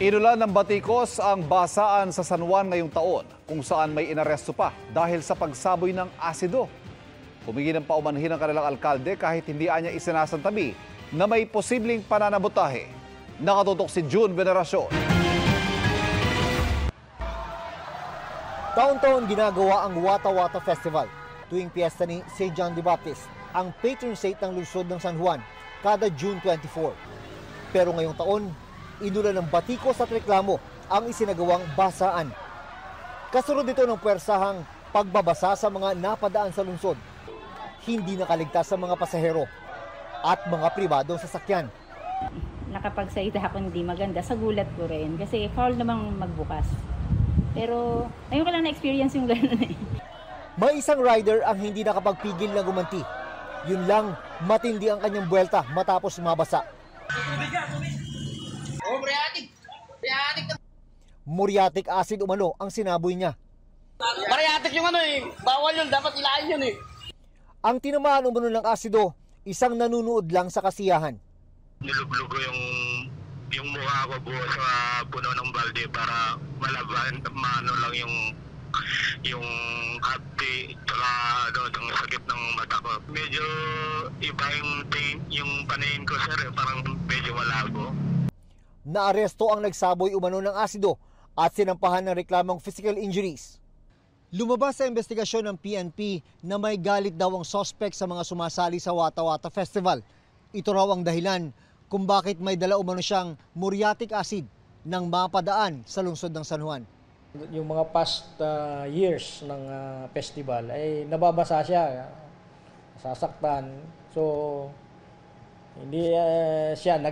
Inulan ng batikos ang basaan sa San Juan ngayong taon kung saan may inaresto pa dahil sa pagsaboy ng asido. Humingi ng paumanhin ang kanilang alkalde kahit hindi anya isinasantabi na may posibleng pananabotahe. Nakatutok si June Veneracion. Taon-taon ginagawa ang Wata Wata Festival tuwing piyesta ni St. John the Baptist, ang patron saint ng lungsod ng San Juan, kada June 24. Pero ngayong taon, inulan ng batikos at reklamo ang isinagawang basaan. Kasunod nito ng puwersahang pagbabasa sa mga napadaan sa lungsod. Hindi nakaligtas sa mga pasahero at mga pribadong sasakyan. Nakapagsalita ako hindi maganda, sa gulat ko rin kasi foul namang magbukas. Pero ayun ko lang na-experience yung gano'n eh. May isang rider ang hindi nakapagpigil na gumanti. Yun lang, matindi ang kanyang buwelta matapos mabasa. Muriatic acid umano ang sinaboy niya. Muriatic yung bawal yun, dapat ilain yun eh. Ang tinamaan umano ng asido, isang nanunood lang sa kasiyahan. Niluglugo yung mukha ko buo sa puno ng balde para malaban, maano lang yung hapti, tsaka ang sakit ng mata ko. Medyo iba yung paningin ko, sir, parang medyo malabo. Naaresto ang nagsaboy umano ng asido at sinampahan ng reklamong physical injuries. Lumabas sa investigasyon ng PNP na may galit daw ang suspect sa mga sumasali sa Wata Wata Festival. Ito raw ang dahilan kung bakit may dala umano siyang muriatic acid nang mapadaan sa lungsod ng San Juan. Yung mga past years ng festival ay nababasa siya, sasaktan. So hindi siya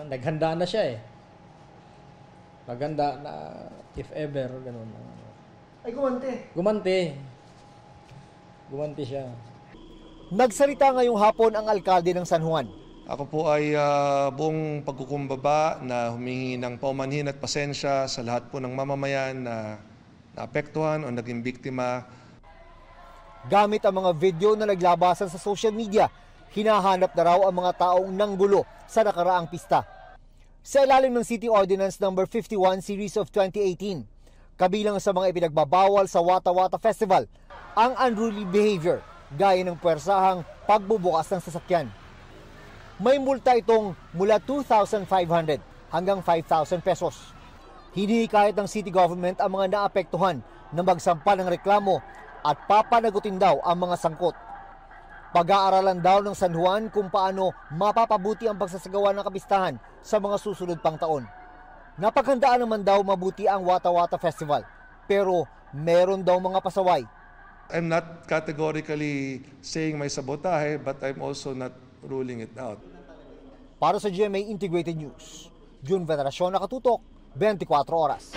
naghanda na siya eh. Naghanda na if ever ganun. Ay gumanti. Gumanti siya. Nagsalita ngayong hapon ang alkalde ng San Juan. Ako po ay buong pagkukumbaba na humingi ng paumanhin at pasensya sa lahat po ng mamamayan na naapektuhan o naging biktima. Gamit ang mga video na naglabasan sa social media, hinahanap na raw ang mga taong nanggulo sa nakaraang pista. Sa ilalim ng City Ordinance No. 51 Series of 2018, kabilang sa mga ipinagbabawal sa Wata Wata Festival, ang unruly behavior gaya ng puwersahang pagbubukas ng sasakyan. May multa itong mula 2,500 hanggang 5,000 pesos. Hinihikayat ng city government ang mga naapektuhan na magsampa ng reklamo at papanagutin daw ang mga sangkot. Pag-aaralan daw ng San Juan kung paano mapapabuti ang pagsasagawa ng kapistahan sa mga susunod pang taon. Napaghandaan naman daw mabuti ang Wata Wata Festival, pero meron daw mga pasaway. I'm not categorically saying may sabotahe, but I'm also not ruling it out. Para sa GMA Integrated News, June Veneracion, nakatutok, 24 oras.